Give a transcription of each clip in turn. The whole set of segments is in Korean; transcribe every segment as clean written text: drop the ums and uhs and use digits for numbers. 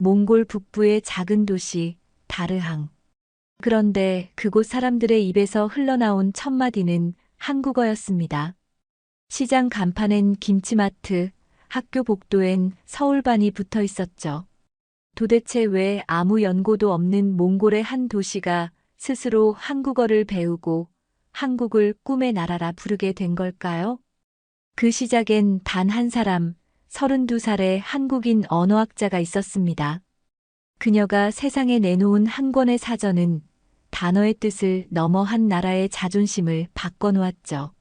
몽골 북부의 작은 도시 다르항. 그런데 그곳 사람들의 입에서 흘러나온 첫 마디는 한국어였습니다. 시장 간판엔 김치마트, 학교 복도엔 서울반이 붙어 있었죠. 도대체 왜 아무 연고도 없는 몽골의 한 도시가 스스로 한국어를 배우고 한국을 꿈의 나라라 부르게 된 걸까요? 그 시작엔 단 한 사람, 32살의 한국인 언어학자가 있었습니다. 그녀가 세상에 내놓은 한 권의 사전은 단어의 뜻을 넘어 한 나라의 자존심을 바꿔놓았죠.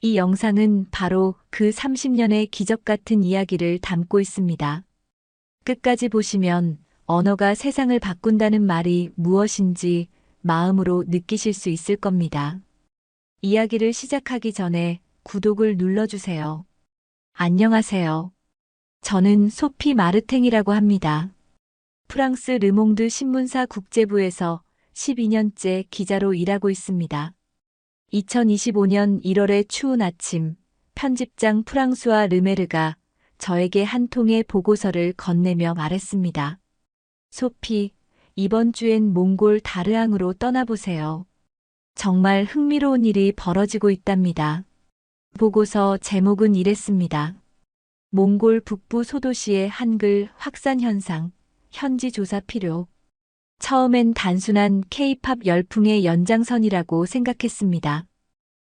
이 영상은 바로 그 30년의 기적 같은 이야기를 담고 있습니다. 끝까지 보시면 언어가 세상을 바꾼다는 말이 무엇인지 마음으로 느끼실 수 있을 겁니다. 이야기를 시작하기 전에 구독을 눌러주세요. 안녕하세요. 저는 소피 마르탱이라고 합니다. 프랑스 르몽드 신문사 국제부에서 12년째 기자로 일하고 있습니다. 2025년 1월의 추운 아침, 편집장 프랑수아 르메르가 저에게 한 통의 보고서를 건네며 말했습니다. 소피, 이번 주엔 몽골 다르항으로 떠나보세요. 정말 흥미로운 일이 벌어지고 있답니다. 보고서 제목은 이랬습니다. 몽골 북부 소도시의 한글 확산 현상, 현지 조사 필요. 처음엔 단순한 K-팝 열풍의 연장선이라고 생각했습니다.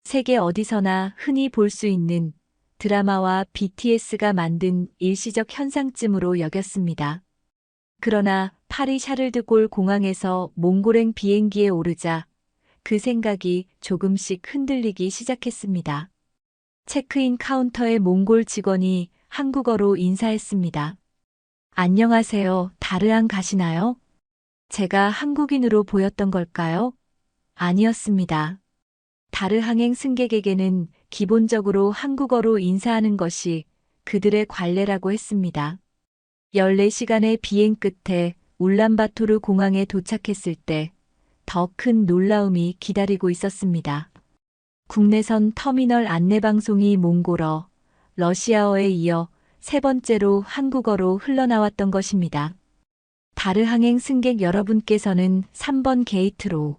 세계 어디서나 흔히 볼 수 있는 드라마와 BTS가 만든 일시적 현상쯤으로 여겼습니다. 그러나 파리 샤를드골 공항에서 몽골행 비행기에 오르자 그 생각이 조금씩 흔들리기 시작했습니다. 체크인 카운터의 몽골 직원이 한국어로 인사했습니다. 안녕하세요. 다르항 가시나요? 제가 한국인으로 보였던 걸까요? 아니었습니다. 다르항행 승객에게는 기본적으로 한국어로 인사하는 것이 그들의 관례라고 했습니다. 14시간의 비행 끝에 울란바토르 공항에 도착했을 때 더 큰 놀라움이 기다리고 있었습니다. 국내선 터미널 안내방송이 몽골어, 러시아어에 이어 세 번째로 한국어로 흘러나왔던 것입니다. 다르항행 승객 여러분께서는 3번 게이트로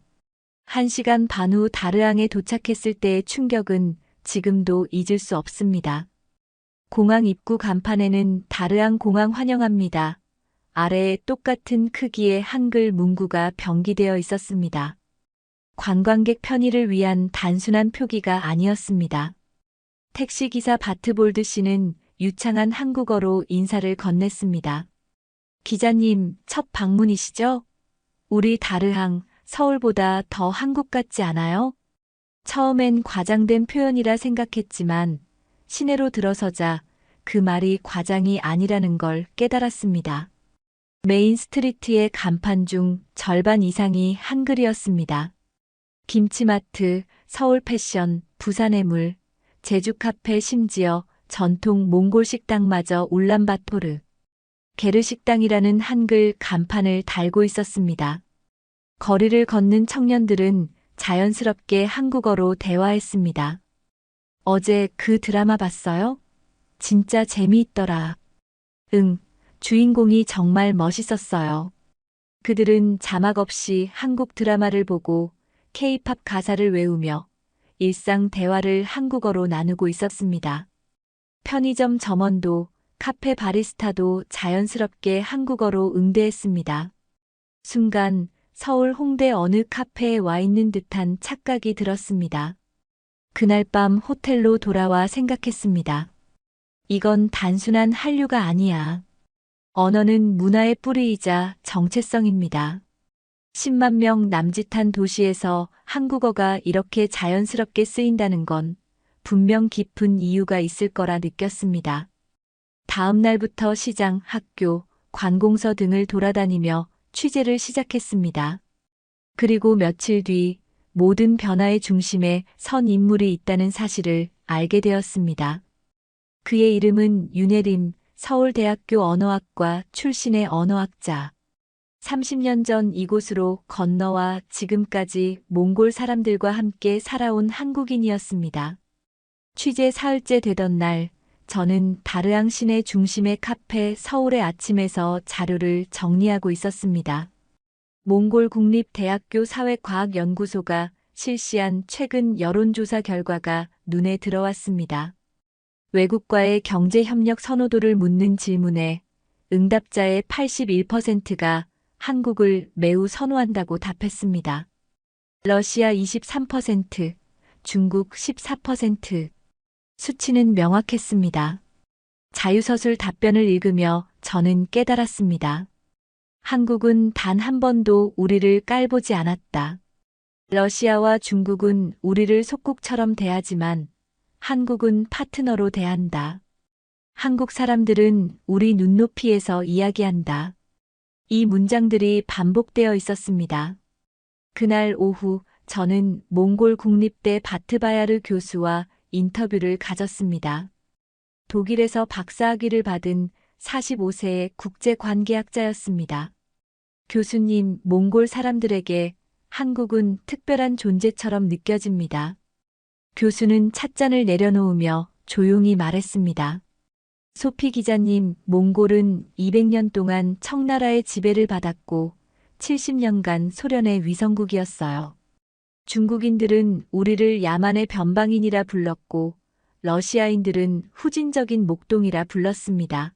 1시간 반 후 다르항에 도착했을 때의 충격은 지금도 잊을 수 없습니다. 공항 입구 간판에는 다르항 공항 환영합니다. 아래에 똑같은 크기의 한글 문구가 병기되어 있었습니다. 관광객 편의를 위한 단순한 표기가 아니었습니다. 택시기사 바트볼드 씨는 유창한 한국어로 인사를 건넸습니다. 기자님, 첫 방문이시죠? 우리 다르항, 서울보다 더 한국 같지 않아요? 처음엔 과장된 표현이라 생각했지만 시내로 들어서자 그 말이 과장이 아니라는 걸 깨달았습니다. 메인 스트리트의 간판 중 절반 이상이 한글이었습니다. 김치마트, 서울 패션, 부산의 물, 제주 카페 심지어 전통 몽골 식당마저 울란바토르 게르 식당이라는 한글 간판을 달고 있었습니다. 거리를 걷는 청년들은 자연스럽게 한국어로 대화했습니다. 어제 그 드라마 봤어요? 진짜 재미있더라. 응, 주인공이 정말 멋있었어요. 그들은 자막 없이 한국 드라마를 보고 K-팝 가사를 외우며 일상 대화를 한국어로 나누고 있었습니다. 편의점 점원도 카페 바리스타도 자연스럽게 한국어로 응대했습니다. 순간 서울 홍대 어느 카페에 와 있는 듯한 착각이 들었습니다. 그날 밤 호텔로 돌아와 생각했습니다. 이건 단순한 한류가 아니야. 언어는 문화의 뿌리이자 정체성입니다. 10만 명 남짓한 도시에서 한국어가 이렇게 자연스럽게 쓰인다는 건 분명 깊은 이유가 있을 거라 느꼈습니다. 다음 날부터 시장, 학교, 관공서 등을 돌아다니며 취재를 시작했습니다. 그리고 며칠 뒤 모든 변화의 중심에 선 인물이 있다는 사실을 알게 되었습니다. 그의 이름은 윤혜림, 서울대학교 언어학과 출신의 언어학자. 30년 전 이곳으로 건너와 지금까지 몽골 사람들과 함께 살아온 한국인이었습니다. 취재 사흘째 되던 날, 저는 다르앙 시내 중심의 카페 서울의 아침에서 자료를 정리하고 있었습니다. 몽골 국립대학교 사회과학연구소가 실시한 최근 여론조사 결과가 눈에 들어왔습니다. 외국과의 경제협력 선호도를 묻는 질문에 응답자의 81%가 한국을 매우 선호한다고 답했습니다. 러시아 23%, 중국 14%. 수치는 명확했습니다. 자유서술 답변을 읽으며 저는 깨달았습니다. 한국은 단 한 번도 우리를 깔보지 않았다. 러시아와 중국은 우리를 속국처럼 대하지만 한국은 파트너로 대한다. 한국 사람들은 우리 눈높이에서 이야기한다. 이 문장들이 반복되어 있었습니다. 그날 오후 저는 몽골 국립대 바트바야르 교수와 인터뷰를 가졌습니다. 독일에서 박사학위를 받은 45세의 국제관계학자였습니다. 교수님, 몽골 사람들에게 한국은 특별한 존재처럼 느껴집니다. 교수는 찻잔을 내려놓으며 조용히 말했습니다. 소피 기자님, 몽골은 200년 동안 청나라의 지배를 받았고 70년간 소련의 위성국이었어요. 중국인들은 우리를 야만의 변방인이라 불렀고 러시아인들은 후진적인 목동이라 불렀습니다.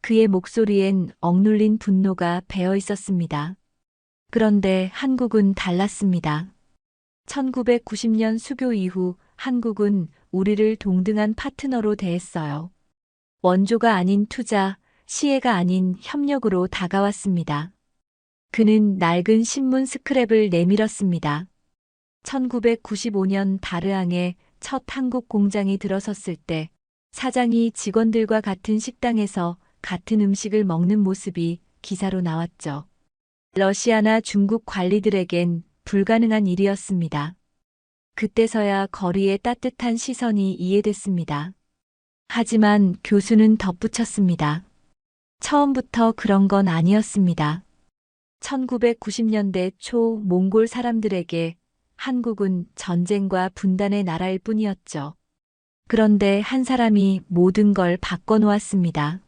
그의 목소리엔 억눌린 분노가 배어 있었습니다. 그런데 한국은 달랐습니다. 1990년 수교 이후 한국은 우리를 동등한 파트너로 대했어요. 원조가 아닌 투자, 시혜가 아닌 협력으로 다가왔습니다. 그는 낡은 신문 스크랩을 내밀었습니다. 1995년 다르앙에 첫 한국 공장이 들어섰을 때 사장이 직원들과 같은 식당에서 같은 음식을 먹는 모습이 기사로 나왔죠. 러시아나 중국 관리들에겐 불가능한 일이었습니다. 그때서야 거리의 따뜻한 시선이 이해됐습니다. 하지만 교수는 덧붙였습니다. 처음부터 그런 건 아니었습니다. 1990년대 초 몽골 사람들에게 한국은 전쟁과 분단의 나라일 뿐이었죠. 그런데 한 사람이 모든 걸 바꿔놓았습니다.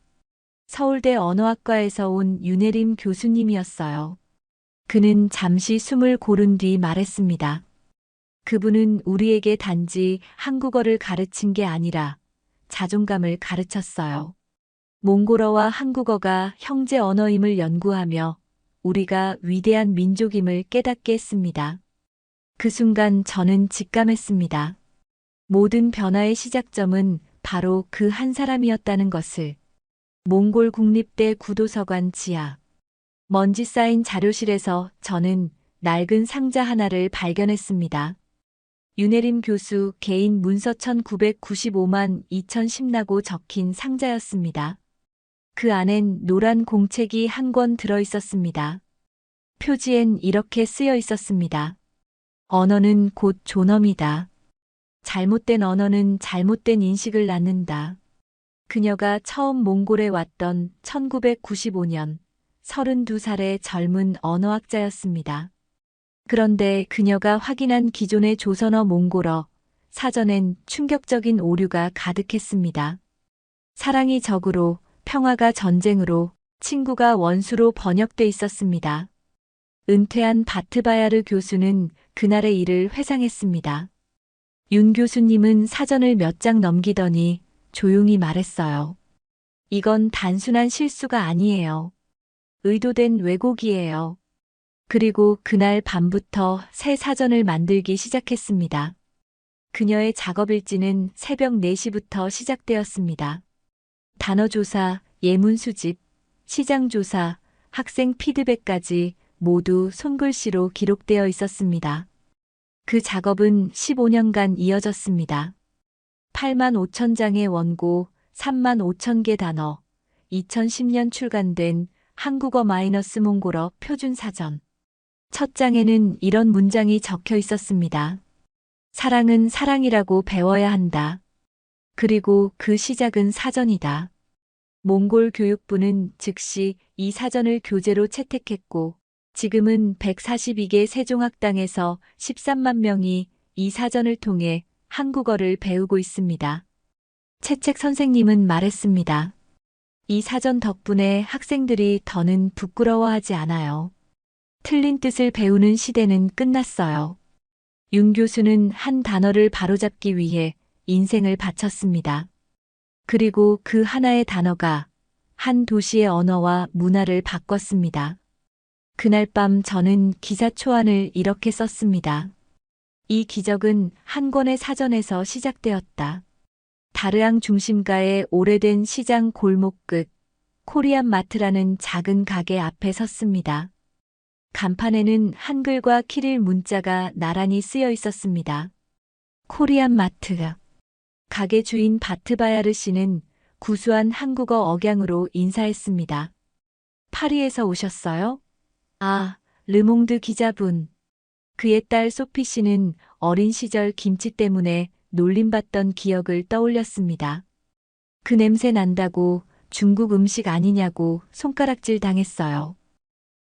서울대 언어학과에서 온 윤혜림 교수님이었어요. 그는 잠시 숨을 고른 뒤 말했습니다. 그분은 우리에게 단지 한국어를 가르친 게 아니라 자존감을 가르쳤어요. 몽골어와 한국어가 형제 언어임을 연구하며 우리가 위대한 민족임을 깨닫게 했습니다. 그 순간 저는 직감했습니다. 모든 변화의 시작점은 바로 그 한 사람이었다는 것을. 몽골 국립대 구도서관 지하. 먼지 쌓인 자료실에서 저는 낡은 상자 하나를 발견했습니다. 윤혜림 교수 개인 문서 1995만 2010라고 적힌 상자였습니다. 그 안엔 노란 공책이 한 권 들어 있었습니다. 표지엔 이렇게 쓰여 있었습니다. 언어는 곧 존엄이다. 잘못된 언어는 잘못된 인식을 낳는다. 그녀가 처음 몽골에 왔던 1995년 32살의 젊은 언어학자였습니다. 그런데 그녀가 확인한 기존의 조선어 몽골어 사전엔 충격적인 오류가 가득했습니다. 사랑이 적으로, 평화가 전쟁으로, 친구가 원수로 번역돼 있었습니다. 은퇴한 바트바야르 교수는 그날의 일을 회상했습니다. 윤 교수님은 사전을 몇 장 넘기더니 조용히 말했어요. 이건 단순한 실수가 아니에요. 의도된 왜곡이에요. 그리고 그날 밤부터 새 사전을 만들기 시작했습니다. 그녀의 작업일지는 새벽 4시부터 시작되었습니다. 단어 조사, 예문 수집, 시장 조사, 학생 피드백까지 모두 손글씨로 기록되어 있었습니다. 그 작업은 15년간 이어졌습니다. 8만 5천 장의 원고, 3만 5천 개 단어, 2010년 출간된 한국어 마이너스 몽골어 표준 사전. 첫 장에는 이런 문장이 적혀 있었습니다. 사랑은 사랑이라고 배워야 한다. 그리고 그 시작은 사전이다. 몽골 교육부는 즉시 이 사전을 교재로 채택했고 지금은 142개 세종학당에서 13만 명이 이 사전을 통해 한국어를 배우고 있습니다. 채책 선생님은 말했습니다. 이 사전 덕분에 학생들이 더는 부끄러워하지 않아요. 틀린 뜻을 배우는 시대는 끝났어요. 윤 교수는 한 단어를 바로잡기 위해 인생을 바쳤습니다. 그리고 그 하나의 단어가 한 도시의 언어와 문화를 바꿨습니다. 그날 밤 저는 기사 초안을 이렇게 썼습니다. 이 기적은 한 권의 사전에서 시작되었다. 다르앙 중심가의 오래된 시장 골목 끝 코리안 마트라는 작은 가게 앞에 섰습니다. 간판에는 한글과 키릴 문자가 나란히 쓰여 있었습니다. 코리안 마트. 가게 주인 바트바야르 씨는 구수한 한국어 억양으로 인사했습니다. 파리에서 오셨어요? 아, 르몽드 기자분. 그의 딸 소피 씨는 어린 시절 김치 때문에 놀림받던 기억을 떠올렸습니다. 그 냄새 난다고 중국 음식 아니냐고 손가락질 당했어요.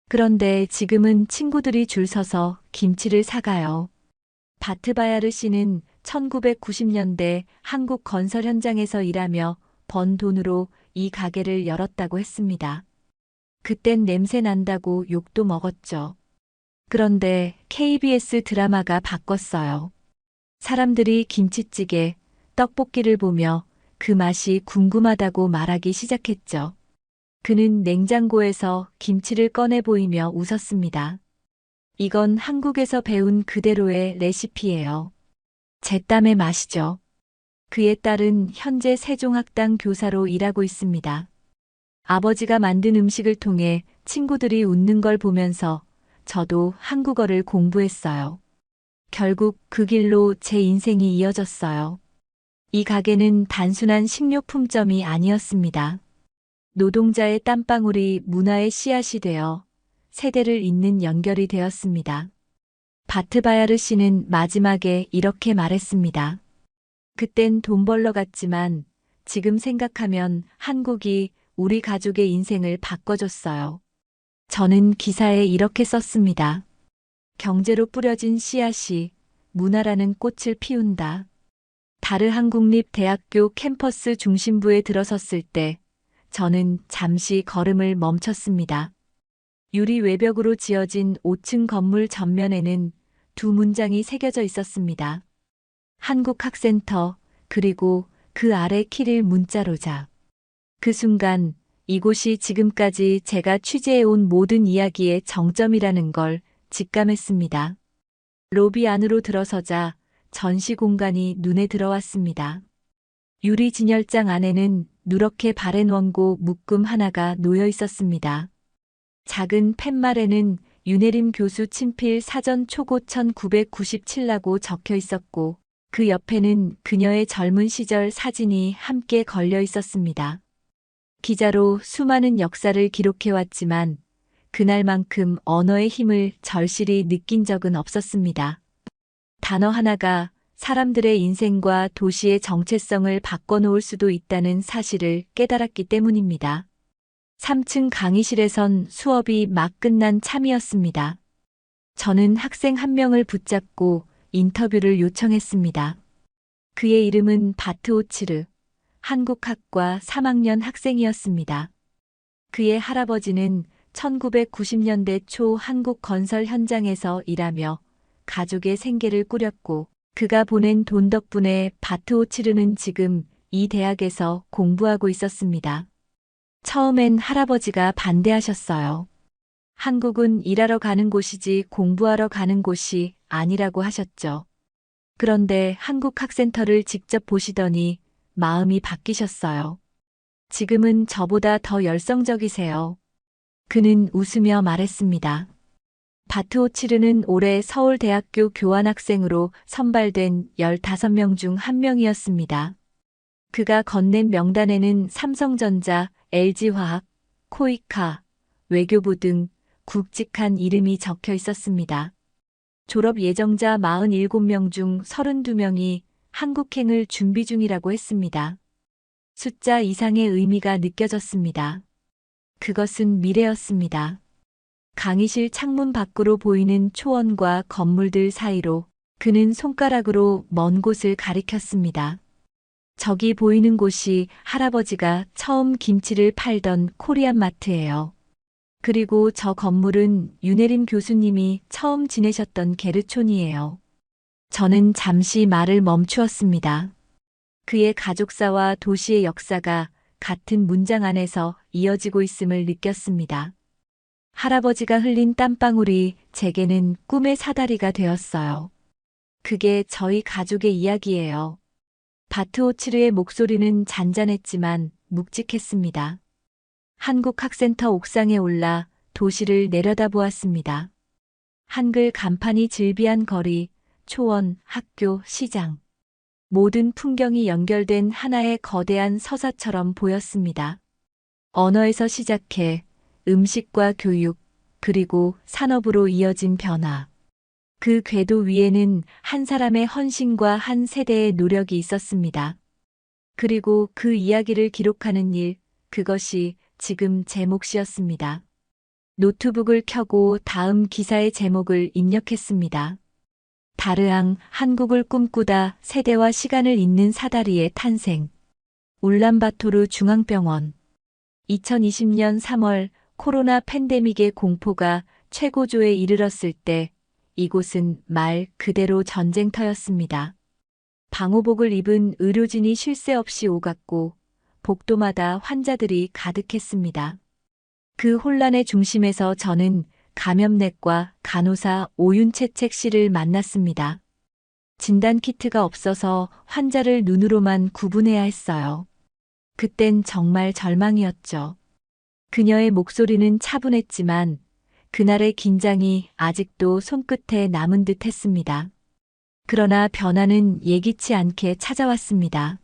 그런데 지금은 친구들이 줄 서서 김치를 사가요. 바트바야르 씨는 1990년대 한국 건설 현장에서 일하며 번 돈으로 이 가게를 열었다고 했습니다. 그땐 냄새 난다고 욕도 먹었죠. 그런데 KBS 드라마가 바꿨어요. 사람들이 김치찌개, 떡볶이를 보며 그 맛이 궁금하다고 말하기 시작했죠. 그는 냉장고에서 김치를 꺼내 보이며 웃었습니다. 이건 한국에서 배운 그대로의 레시피예요. 제 땀의 맛이죠. 그의 딸은 현재 세종학당 교사로 일하고 있습니다. 아버지가 만든 음식을 통해 친구들이 웃는 걸 보면서 저도 한국어를 공부했어요. 결국 그 길로 제 인생이 이어졌어요. 이 가게는 단순한 식료품점이 아니었습니다. 노동자의 땀방울이 문화의 씨앗이 되어 세대를 잇는 연결이 되었습니다. 바트바야르 씨는 마지막에 이렇게 말했습니다. 그땐 돈 벌러 갔지만 지금 생각하면 한국이 우리 가족의 인생을 바꿔줬어요. 저는 기사에 이렇게 썼습니다. 경제로 뿌려진 씨앗이 문화라는 꽃을 피운다. 다르한 국립대학교 캠퍼스 중심부에 들어섰을 때 저는 잠시 걸음을 멈췄습니다. 유리 외벽으로 지어진 5층 건물 전면에는 두 문장이 새겨져 있었습니다. 한국학센터, 그리고 그 아래 키릴 문자로자. 그 순간 이곳이 지금까지 제가 취재해온 모든 이야기의 정점이라는 걸 직감했습니다. 로비 안으로 들어서자 전시 공간이 눈에 들어왔습니다. 유리 진열장 안에는 누렇게 바랜 원고 묶음 하나가 놓여 있었습니다. 작은 팻말에는 윤혜림 교수 친필 사전 초고 1997라고 적혀 있었고 그 옆에는 그녀의 젊은 시절 사진이 함께 걸려 있었습니다. 기자로 수많은 역사를 기록해왔지만 그날만큼 언어의 힘을 절실히 느낀 적은 없었습니다. 단어 하나가 사람들의 인생과 도시의 정체성을 바꿔놓을 수도 있다는 사실을 깨달았기 때문입니다. 3층 강의실에선 수업이 막 끝난 참이었습니다. 저는 학생 한 명을 붙잡고 인터뷰를 요청했습니다. 그의 이름은 바트오치르, 한국학과 3학년 학생이었습니다. 그의 할아버지는 1990년대 초 한국 건설 현장에서 일하며 가족의 생계를 꾸렸고 그가 보낸 돈 덕분에 바트오치르는 지금 이 대학에서 공부하고 있었습니다. 처음엔 할아버지가 반대하셨어요. 한국은 일하러 가는 곳이지 공부하러 가는 곳이 아니라고 하셨죠. 그런데 한국학센터를 직접 보시더니 마음이 바뀌셨어요. 지금은 저보다 더 열성적이세요. 그는 웃으며 말했습니다. 바트오치르는 올해 서울대학교 교환학생으로 선발된 15명 중 한 명이었습니다. 그가 건넨 명단에는 삼성전자, LG화학, 코이카, 외교부 등 굵직한 이름이 적혀 있었습니다. 졸업 예정자 47명 중 32명이 한국행을 준비 중이라고 했습니다. 숫자 이상의 의미가 느껴졌습니다. 그것은 미래였습니다. 강의실 창문 밖으로 보이는 초원과 건물들 사이로 그는 손가락으로 먼 곳을 가리켰습니다. 저기 보이는 곳이 할아버지가 처음 김치를 팔던 코리안 마트예요. 그리고 저 건물은 윤혜림 교수님이 처음 지내셨던 게르촌이에요. 저는 잠시 말을 멈추었습니다. 그의 가족사와 도시의 역사가 같은 문장 안에서 이어지고 있음을 느꼈습니다. 할아버지가 흘린 땀방울이 제게는 꿈의 사다리가 되었어요. 그게 저희 가족의 이야기예요. 바트오치르의 목소리는 잔잔했지만 묵직했습니다. 한국학센터 옥상에 올라 도시를 내려다보았습니다. 한글 간판이 질비한 거리, 초원, 학교, 시장. 모든 풍경이 연결된 하나의 거대한 서사처럼 보였습니다. 언어에서 시작해 음식과 교육, 그리고 산업으로 이어진 변화. 그 궤도 위에는 한 사람의 헌신과 한 세대의 노력이 있었습니다. 그리고 그 이야기를 기록하는 일, 그것이 지금 제 몫이었습니다. 노트북을 켜고 다음 기사의 제목을 입력했습니다. 다르앙, 한국을 꿈꾸다 세대와 시간을 잇는 사다리의 탄생. 울란바토르 중앙병원. 2020년 3월 코로나 팬데믹의 공포가 최고조에 이르렀을 때 이곳은 말 그대로 전쟁터였습니다. 방호복을 입은 의료진이 쉴 새 없이 오갔고 복도마다 환자들이 가득했습니다. 그 혼란의 중심에서 저는 감염내과 간호사 오윤채책 씨를 만났습니다. 진단 키트가 없어서 환자를 눈으로만 구분해야 했어요. 그땐 정말 절망이었죠. 그녀의 목소리는 차분했지만 그날의 긴장이 아직도 손끝에 남은 듯 했습니다. 그러나 변화는 예기치 않게 찾아왔습니다.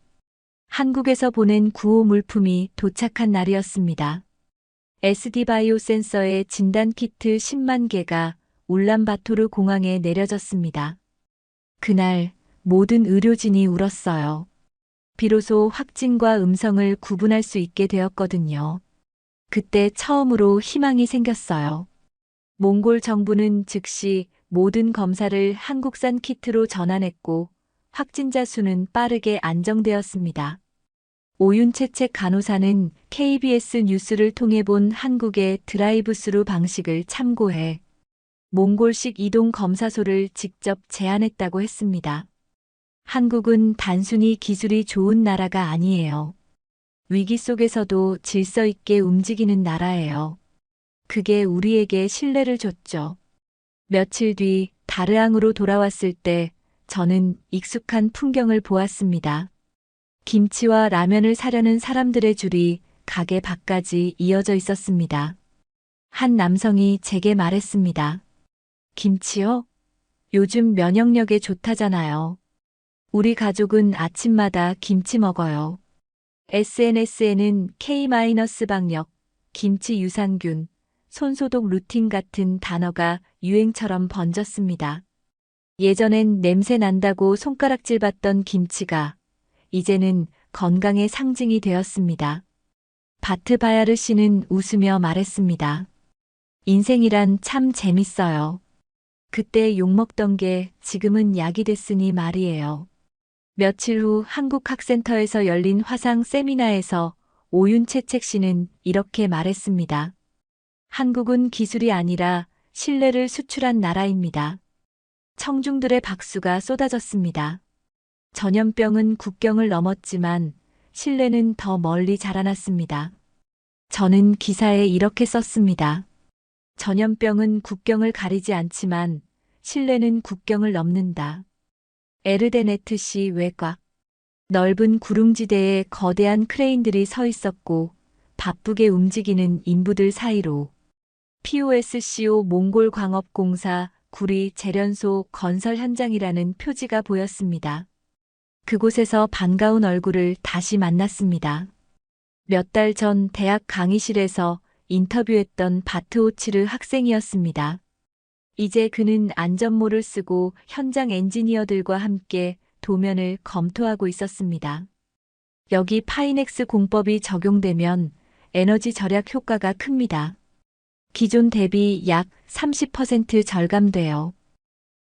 한국에서 보낸 구호 물품이 도착한 날이었습니다. SD바이오 센서의 진단키트 10만 개가 울란바토르 공항에 내려졌습니다. 그날 모든 의료진이 울었어요. 비로소 확진과 음성을 구분할 수 있게 되었거든요. 그때 처음으로 희망이 생겼어요. 몽골 정부는 즉시 모든 검사를 한국산 키트로 전환했고 확진자 수는 빠르게 안정되었습니다. 오윤채책 간호사는 KBS 뉴스를 통해 본 한국의 드라이브스루 방식을 참고해 몽골식 이동 검사소를 직접 제안했다고 했습니다. 한국은 단순히 기술이 좋은 나라가 아니에요. 위기 속에서도 질서 있게 움직이는 나라예요. 그게 우리에게 신뢰를 줬죠. 며칠 뒤 다르앙으로 돌아왔을 때 저는 익숙한 풍경을 보았습니다. 김치와 라면을 사려는 사람들의 줄이 가게 밖까지 이어져 있었습니다. 한 남성이 제게 말했습니다. 김치요? 요즘 면역력에 좋다잖아요. 우리 가족은 아침마다 김치 먹어요. SNS에는 K-방역, 김치 유산균, 손소독 루틴 같은 단어가 유행처럼 번졌습니다. 예전엔 냄새 난다고 손가락질 받던 김치가 이제는 건강의 상징이 되었습니다. 바트 바야르 씨는 웃으며 말했습니다. 인생이란 참 재밌어요. 그때 욕먹던 게 지금은 약이 됐으니 말이에요. 며칠 후 한국학센터에서 열린 화상 세미나에서 오윤채책 씨는 이렇게 말했습니다. 한국은 기술이 아니라 신뢰를 수출한 나라입니다. 청중들의 박수가 쏟아졌습니다. 전염병은 국경을 넘었지만 신뢰는 더 멀리 자라났습니다. 저는 기사에 이렇게 썼습니다. 전염병은 국경을 가리지 않지만 신뢰는 국경을 넘는다. 에르데네트시 외곽. 넓은 구릉지대에 거대한 크레인들이 서 있었고 바쁘게 움직이는 인부들 사이로 POSCO 몽골 광업공사 구리 재련소 건설 현장이라는 표지가 보였습니다. 그곳에서 반가운 얼굴을 다시 만났습니다. 몇 달 전 대학 강의실에서 인터뷰했던 바트오치르 학생이었습니다. 이제 그는 안전모를 쓰고 현장 엔지니어들과 함께 도면을 검토하고 있었습니다. 여기 파이넥스 공법이 적용되면 에너지 절약 효과가 큽니다. 기존 대비 약 30% 절감돼요.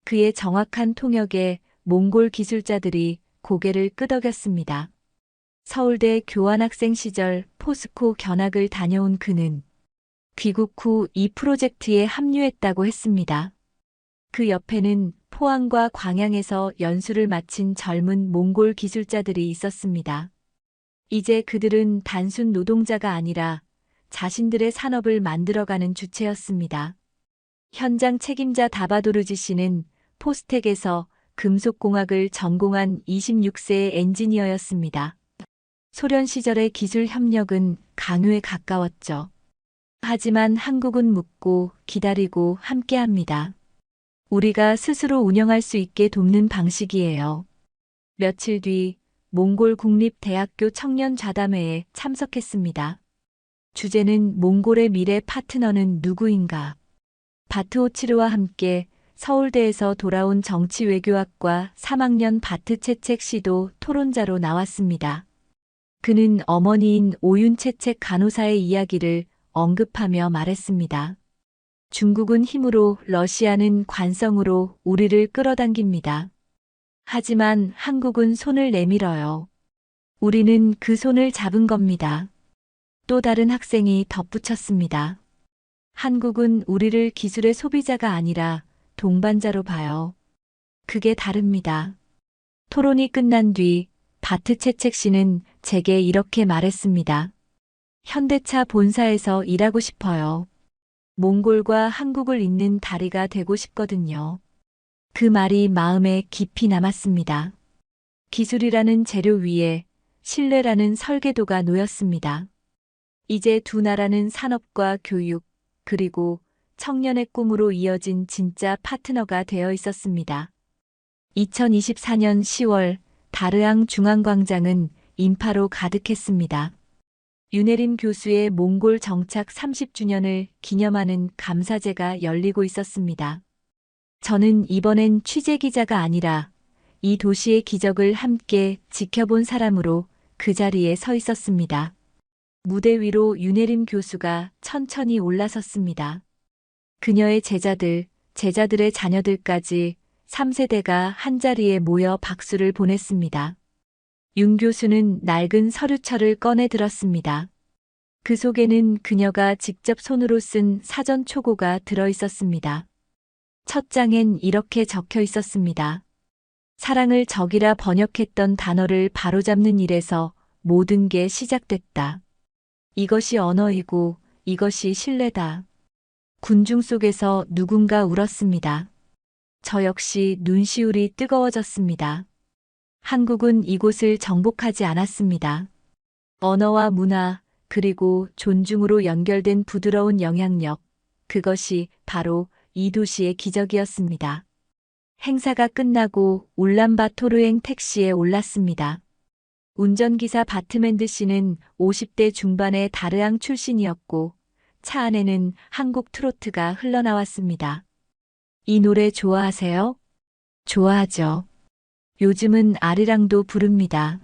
그의 정확한 통역에 몽골 기술자들이 고개를 끄덕였습니다. 서울대 교환학생 시절 포스코 견학을 다녀온 그는 귀국 후 이 프로젝트에 합류했다고 했습니다. 그 옆에는 포항과 광양에서 연수를 마친 젊은 몽골 기술자들이 있었습니다. 이제 그들은 단순 노동자가 아니라 자신들의 산업을 만들어가는 주체였습니다. 현장 책임자 다바도르지 씨는 포스텍에서 금속공학을 전공한 26세의 엔지니어였습니다. 소련 시절의 기술 협력은 강요에 가까웠죠. 하지만 한국은 묻고 기다리고 함께합니다. 우리가 스스로 운영할 수 있게 돕는 방식이에요. 며칠 뒤 몽골 국립대학교 청년좌담회에 참석했습니다. 주제는 몽골의 미래 파트너는 누구인가? 바트오치르와 함께 서울대에서 돌아온 정치외교학과 3학년 바트채책 씨도 토론자로 나왔습니다. 그는 어머니인 오윤채책 간호사의 이야기를 언급하며 말했습니다. 중국은 힘으로, 러시아는 관성으로 우리를 끌어당깁니다. 하지만 한국은 손을 내밀어요. 우리는 그 손을 잡은 겁니다. 또 다른 학생이 덧붙였습니다. 한국은 우리를 기술의 소비자가 아니라 동반자로 봐요. 그게 다릅니다. 토론이 끝난 뒤 바트채책 씨는 제게 이렇게 말했습니다. 현대차 본사에서 일하고 싶어요. 몽골과 한국을 잇는 다리가 되고 싶거든요. 그 말이 마음에 깊이 남았습니다. 기술이라는 재료 위에 신뢰라는 설계도가 놓였습니다. 이제 두 나라는 산업과 교육, 그리고 청년의 꿈으로 이어진 진짜 파트너가 되어 있었습니다. 2024년 10월 다르앙 중앙광장은 인파로 가득했습니다. 윤혜림 교수의 몽골 정착 30주년을 기념하는 감사제가 열리고 있었습니다. 저는 이번엔 취재기자가 아니라 이 도시의 기적을 함께 지켜본 사람으로 그 자리에 서 있었습니다. 무대 위로 윤혜림 교수가 천천히 올라섰습니다. 그녀의 제자들, 제자들의 자녀들까지 3세대가 한자리에 모여 박수를 보냈습니다. 윤 교수는 낡은 서류철을 꺼내 들었습니다. 그 속에는 그녀가 직접 손으로 쓴 사전 초고가 들어 있었습니다. 첫 장엔 이렇게 적혀 있었습니다. 사랑을 적이라 번역했던 단어를 바로잡는 일에서 모든 게 시작됐다. 이것이 언어이고 이것이 신뢰다. 군중 속에서 누군가 울었습니다. 저 역시 눈시울이 뜨거워졌습니다. 한국은 이곳을 정복하지 않았습니다. 언어와 문화, 그리고 존중으로 연결된 부드러운 영향력, 그것이 바로 이 도시의 기적이었습니다. 행사가 끝나고 울란바토르행 택시에 올랐습니다. 운전기사 바트맨드 씨는 50대 중반의 다르앙 출신이었고 차 안에는 한국 트로트가 흘러나왔습니다. 이 노래 좋아하세요? 좋아하죠. 요즘은 아리랑도 부릅니다.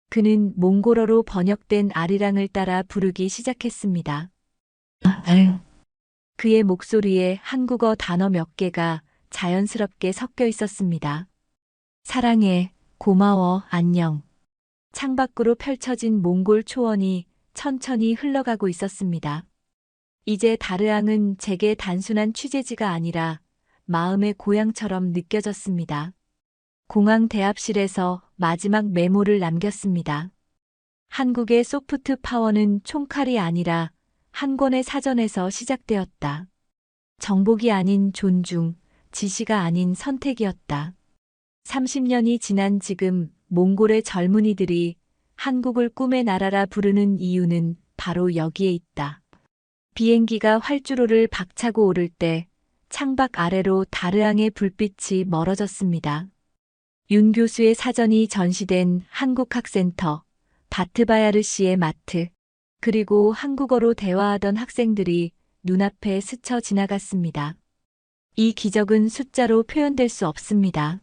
그는 몽골어로 번역된 아리랑을 따라 부르기 시작했습니다. 그의 목소리에 한국어 단어 몇 개가 자연스럽게 섞여 있었습니다. 사랑해, 고마워, 안녕. 창밖으로 펼쳐진 몽골 초원이 천천히 흘러가고 있었습니다. 이제 다르앙은 제게 단순한 취재지가 아니라 마음의 고향처럼 느껴졌습니다. 공항 대합실에서 마지막 메모를 남겼습니다. 한국의 소프트 파워는 총칼이 아니라 한 권의 사전에서 시작되었다. 정복이 아닌 존중, 지시가 아닌 선택이었다. 30년이 지난 지금 몽골의 젊은이들이 한국을 꿈의 나라라 부르는 이유는 바로 여기에 있다. 비행기가 활주로를 박차고 오를 때 창밖 아래로 다르앙의 불빛이 멀어졌습니다. 윤 교수의 사전이 전시된 한국학센터, 바트바야르 씨의 마트, 그리고 한국어로 대화하던 학생들이 눈앞에 스쳐 지나갔습니다. 이 기적은 숫자로 표현될 수 없습니다.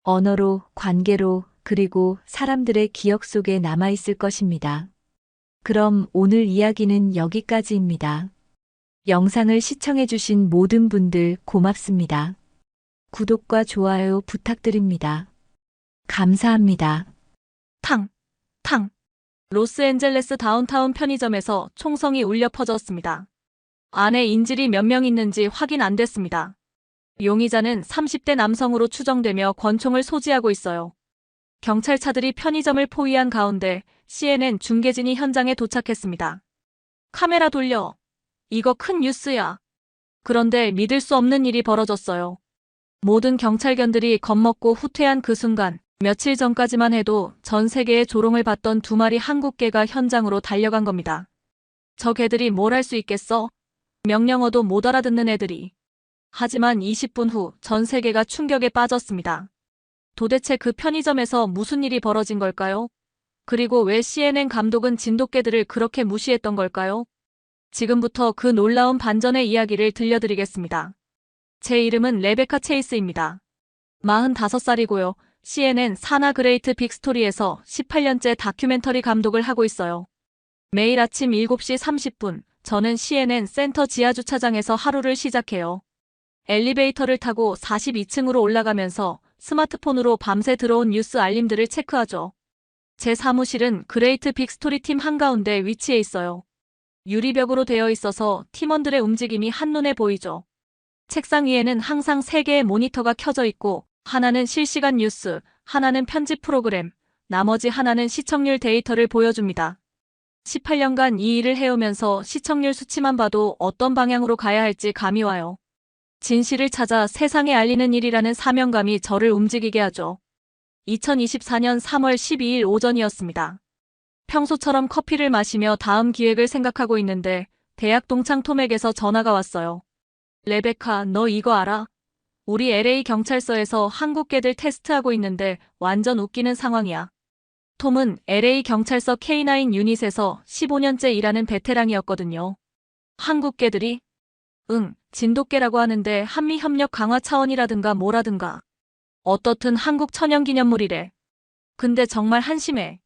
언어로, 관계로, 그리고 사람들의 기억 속에 남아있을 것입니다. 그럼 오늘 이야기는 여기까지입니다. 영상을 시청해주신 모든 분들 고맙습니다. 구독과 좋아요 부탁드립니다. 감사합니다. 탕, 탕. 로스앤젤레스 다운타운 편의점에서 총성이 울려 퍼졌습니다. 안에 인질이 몇 명 있는지 확인 안 됐습니다. 용의자는 30대 남성으로 추정되며 권총을 소지하고 있어요. 경찰차들이 편의점을 포위한 가운데 CNN 중계진이 현장에 도착했습니다. 카메라 돌려. 이거 큰 뉴스야. 그런데 믿을 수 없는 일이 벌어졌어요. 모든 경찰견들이 겁먹고 후퇴한 그 순간, 며칠 전까지만 해도 전 세계의 조롱을 받던 2마리 한국 개가 현장으로 달려간 겁니다. 저 개들이 뭘 할 수 있겠어? 명령어도 못 알아듣는 애들이. 하지만 20분 후 전 세계가 충격에 빠졌습니다. 도대체 그 편의점에서 무슨 일이 벌어진 걸까요? 그리고 왜 CNN 감독은 진돗개들을 그렇게 무시했던 걸까요? 지금부터 그 놀라운 반전의 이야기를 들려드리겠습니다. 제 이름은 레베카 체이스입니다. 45살이고요. CNN 사나 그레이트 빅스토리에서 18년째 다큐멘터리 감독을 하고 있어요. 매일 아침 7시 30분, 저는 CNN 센터 지하주차장에서 하루를 시작해요. 엘리베이터를 타고 42층으로 올라가면서 스마트폰으로 밤새 들어온 뉴스 알림들을 체크하죠. 제 사무실은 그레이트 빅스토리 팀 한가운데 위치해 있어요. 유리벽으로 되어 있어서 팀원들의 움직임이 한눈에 보이죠. 책상 위에는 항상 3개의 모니터가 켜져 있고 하나는 실시간 뉴스, 하나는 편집 프로그램, 나머지 하나는 시청률 데이터를 보여줍니다. 18년간 이 일을 해오면서 시청률 수치만 봐도 어떤 방향으로 가야 할지 감이 와요. 진실을 찾아 세상에 알리는 일이라는 사명감이 저를 움직이게 하죠. 2024년 3월 12일 오전이었습니다. 평소처럼 커피를 마시며 다음 기획을 생각하고 있는데 대학 동창 톰에게서 전화가 왔어요. 레베카, 너 이거 알아? 우리 LA 경찰서에서 한국 개들 테스트하고 있는데 완전 웃기는 상황이야. 톰은 LA 경찰서 K9 유닛에서 15년째 일하는 베테랑이었거든요. 한국 개들이? 응, 진돗개라고 하는데 한미 협력 강화 차원이라든가 뭐라든가. 어떻든 한국 천연기념물이래. 근데 정말 한심해.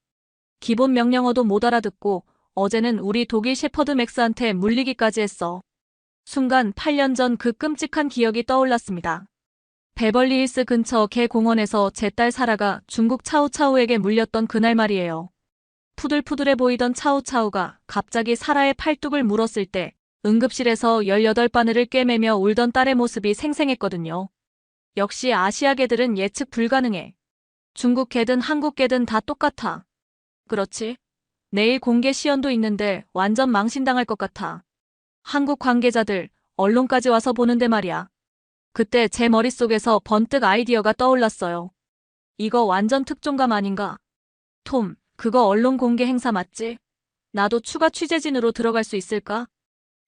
기본 명령어도 못 알아듣고 어제는 우리 독일 셰퍼드 맥스한테 물리기까지 했어. 순간 8년 전 그 끔찍한 기억이 떠올랐습니다. 베벌리힐스 근처 개 공원에서 제 딸 사라가 중국 차우차우에게 물렸던 그날 말이에요. 푸들푸들해 보이던 차우차우가 갑자기 사라의 팔뚝을 물었을 때 응급실에서 18바늘을 꿰매며 울던 딸의 모습이 생생했거든요. 역시 아시아 개들은 예측 불가능해. 중국 개든 한국 개든 다 똑같아. 그렇지? 내일 공개 시연도 있는데 완전 망신당할 것 같아. 한국 관계자들, 언론까지 와서 보는데 말이야. 그때 제 머릿속에서 번뜩 아이디어가 떠올랐어요. 이거 완전 특종감 아닌가? 톰, 그거 언론 공개 행사 맞지? 나도 추가 취재진으로 들어갈 수 있을까?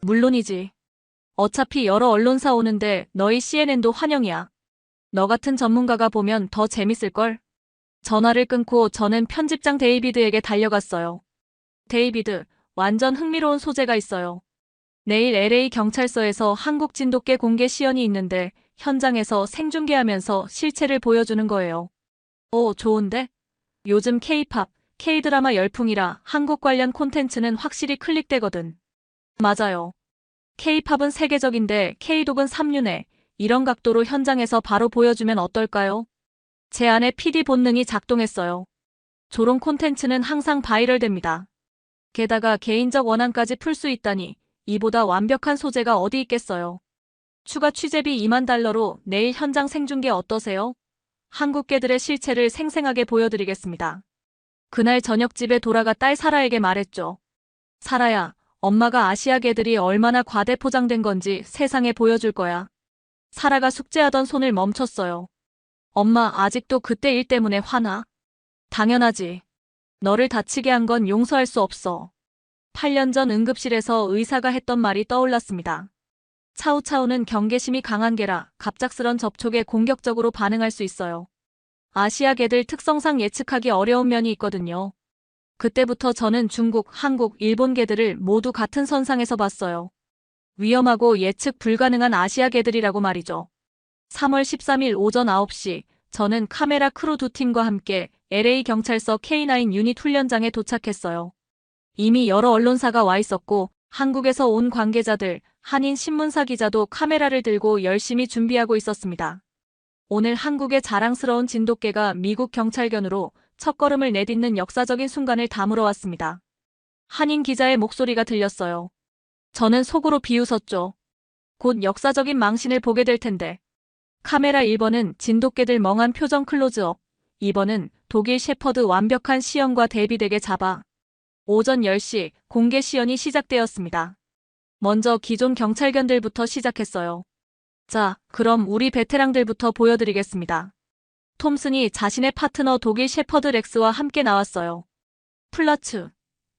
물론이지. 어차피 여러 언론사 오는데 너희 CNN도 환영이야. 너 같은 전문가가 보면 더 재밌을걸? 전화를 끊고 저는 편집장 데이비드에게 달려갔어요. 데이비드, 완전 흥미로운 소재가 있어요. 내일 LA 경찰서에서 한국 진돗개 공개 시연이 있는데 현장에서 생중계하면서 실체를 보여주는 거예요. 오, 좋은데? 요즘 K-팝, K-드라마 열풍이라 한국 관련 콘텐츠는 확실히 클릭되거든. 맞아요. K-팝은 세계적인데 K-독은 삼류네. 이런 각도로 현장에서 바로 보여주면 어떨까요? 제 안에 PD 본능이 작동했어요. 조롱 콘텐츠는 항상 바이럴됩니다. 게다가 개인적 원한까지 풀 수 있다니 이보다 완벽한 소재가 어디 있겠어요. 추가 취재비 2만 달러로 내일 현장 생중계 어떠세요? 한국 개들의 실체를 생생하게 보여드리겠습니다. 그날 저녁 집에 돌아가 딸 사라에게 말했죠. 사라야, 엄마가 아시아 개들이 얼마나 과대 포장된 건지 세상에 보여줄 거야. 사라가 숙제하던 손을 멈췄어요. 엄마, 아직도 그때 일 때문에 화나? 당연하지. 너를 다치게 한 건 용서할 수 없어. 8년 전 응급실에서 의사가 했던 말이 떠올랐습니다. 차우차우는 경계심이 강한 개라 갑작스런 접촉에 공격적으로 반응할 수 있어요. 아시아 개들 특성상 예측하기 어려운 면이 있거든요. 그때부터 저는 중국, 한국, 일본 개들을 모두 같은 선상에서 봤어요. 위험하고 예측 불가능한 아시아 개들이라고 말이죠. 3월 13일 오전 9시, 저는 카메라 크루 2팀과 함께 LA 경찰서 K9 유닛 훈련장에 도착했어요. 이미 여러 언론사가 와 있었고 한국에서 온 관계자들, 한인 신문사 기자도 카메라를 들고 열심히 준비하고 있었습니다. 오늘 한국의 자랑스러운 진돗개가 미국 경찰견으로 첫걸음을 내딛는 역사적인 순간을 다물어 왔습니다. 한인 기자의 목소리가 들렸어요. 저는 속으로 비웃었죠. 곧 역사적인 망신을 보게 될 텐데. 카메라 1번은 진돗개들 멍한 표정 클로즈업, 2번은 독일 셰퍼드 완벽한 시연과 대비되게 잡아. 오전 10시 공개 시연이 시작되었습니다. 먼저 기존 경찰견들부터 시작했어요. 자, 그럼 우리 베테랑들부터 보여드리겠습니다. 톰슨이 자신의 파트너 독일 셰퍼드 렉스와 함께 나왔어요. 플라츠.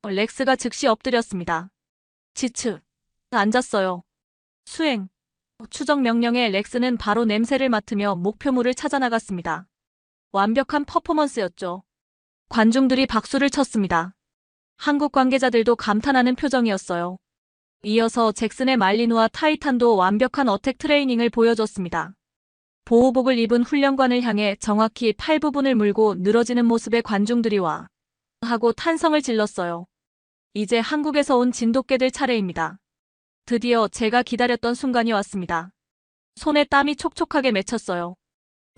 렉스가 즉시 엎드렸습니다. 지츠. 앉았어요. 수행. 추적 명령에 렉스는 바로 냄새를 맡으며 목표물을 찾아 나갔습니다. 완벽한 퍼포먼스였죠. 관중들이 박수를 쳤습니다. 한국 관계자들도 감탄하는 표정이었어요. 이어서 잭슨의 말리누와 타이탄도 완벽한 어택 트레이닝을 보여줬습니다. 보호복을 입은 훈련관을 향해 정확히 팔 부분을 물고 늘어지는 모습에 관중들이 와 하고 탄성을 질렀어요. 이제 한국에서 온 진돗개들 차례입니다. 드디어 제가 기다렸던 순간이 왔습니다. 손에 땀이 촉촉하게 맺혔어요.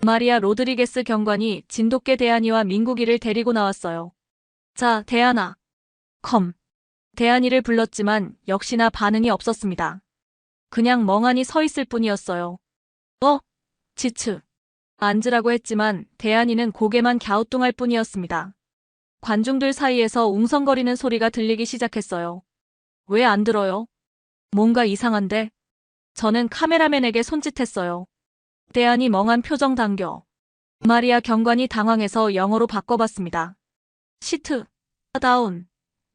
마리아 로드리게스 경관이 진돗개 대안이와 민국이를 데리고 나왔어요. 자, 대안아. 컴. 대안이를 불렀지만 역시나 반응이 없었습니다. 그냥 멍하니 서 있을 뿐이었어요. 지츠. 앉으라고 했지만 대안이는 고개만 갸우뚱할 뿐이었습니다. 관중들 사이에서 웅성거리는 소리가 들리기 시작했어요. 왜 안 들어요? 뭔가 이상한데? 저는 카메라맨에게 손짓했어요. 대안이 멍한 표정 당겨. 마리아 경관이 당황해서 영어로 바꿔봤습니다. 시트. 다운.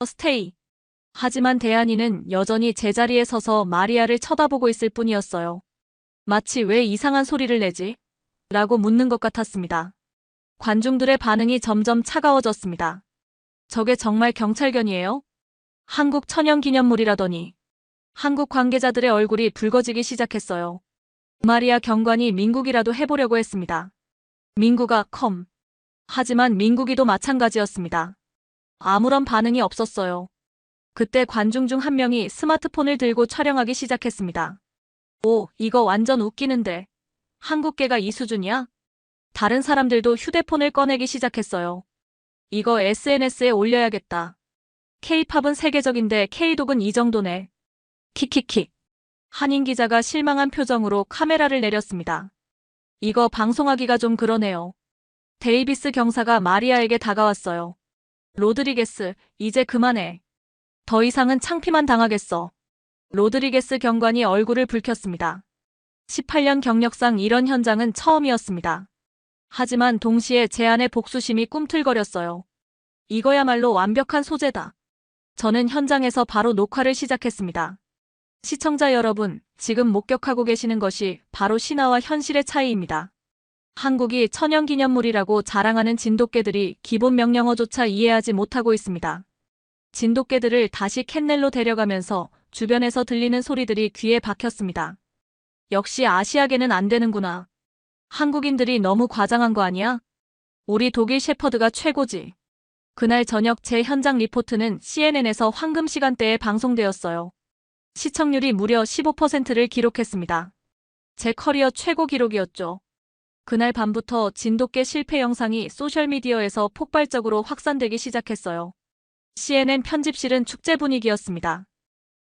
스테이. 하지만 대안이는 여전히 제자리에 서서 마리아를 쳐다보고 있을 뿐이었어요. 마치 왜 이상한 소리를 내지? 라고 묻는 것 같았습니다. 관중들의 반응이 점점 차가워졌습니다. 저게 정말 경찰견이에요? 한국 천연기념물이라더니. 한국 관계자들의 얼굴이 붉어지기 시작했어요. 마리아 경관이 민국이라도 해보려고 했습니다. 민국아 컴. 하지만 민국이도 마찬가지였습니다. 아무런 반응이 없었어요. 그때 관중 중 한 명이 스마트폰을 들고 촬영하기 시작했습니다. 오, 이거 완전 웃기는데. 한국계가 이 수준이야? 다른 사람들도 휴대폰을 꺼내기 시작했어요. 이거 SNS에 올려야겠다. K-팝은 세계적인데 K-독은 이 정도네. 킥킥킥. 한인 기자가 실망한 표정으로 카메라를 내렸습니다. 이거 방송하기가 좀 그러네요. 데이비스 경사가 마리아에게 다가왔어요. 로드리게스, 이제 그만해. 더 이상은 창피만 당하겠어. 로드리게스 경관이 얼굴을 붉혔습니다. 18년 경력상 이런 현장은 처음이었습니다. 하지만 동시에 제 안의 복수심이 꿈틀거렸어요. 이거야말로 완벽한 소재다. 저는 현장에서 바로 녹화를 시작했습니다. 시청자 여러분, 지금 목격하고 계시는 것이 바로 신화와 현실의 차이입니다. 한국이 천연기념물이라고 자랑하는 진돗개들이 기본 명령어조차 이해하지 못하고 있습니다. 진돗개들을 다시 캔넬로 데려가면서 주변에서 들리는 소리들이 귀에 박혔습니다. 역시 아시아계는 안 되는구나. 한국인들이 너무 과장한 거 아니야? 우리 독일 셰퍼드가 최고지. 그날 저녁 제 현장 리포트는 CNN에서 황금 시간대에 방송되었어요. 시청률이 무려 15%를 기록했습니다. 제 커리어 최고 기록이었죠. 그날 밤부터 진돗개 실패 영상이 소셜미디어에서 폭발적으로 확산되기 시작했어요. CNN 편집실은 축제 분위기였습니다.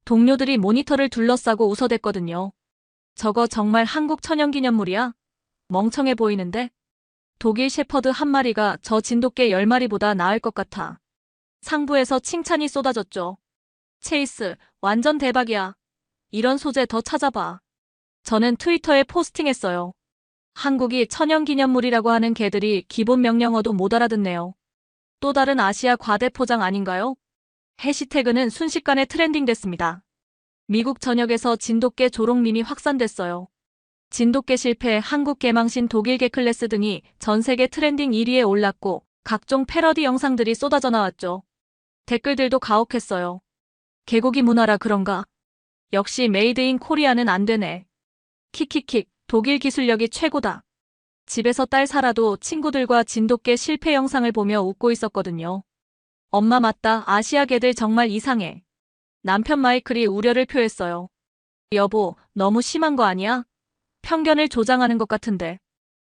동료들이 모니터를 둘러싸고 웃어댔거든요. 저거 정말 한국 천연기념물이야? 멍청해 보이는데? 독일 셰퍼드 한 마리가 저 진돗개 10마리보다 나을 것 같아. 상부에서 칭찬이 쏟아졌죠. 체이스, 완전 대박이야. 이런 소재 더 찾아봐. 저는 트위터에 포스팅했어요. 한국이 천연기념물이라고 하는 개들이 기본 명령어도 못 알아듣네요. 또 다른 아시아 과대포장 아닌가요? 해시태그는 순식간에 트렌딩됐습니다. 미국 전역에서 진돗개 조롱밈이 확산됐어요. 진돗개 실패, 한국 개망신, 독일개 클래스 등이 전 세계 트렌딩 1위에 올랐고 각종 패러디 영상들이 쏟아져 나왔죠. 댓글들도 가혹했어요. 개고기 문화라 그런가? 역시 메이드 인 코리아는 안 되네. 킥킥킥, 독일 기술력이 최고다. 집에서 딸 살아도 친구들과 진돗개 실패 영상을 보며 웃고 있었거든요. 엄마 맞다, 아시아 개들 정말 이상해. 남편 마이클이 우려를 표했어요. 여보, 너무 심한 거 아니야? 편견을 조장하는 것 같은데.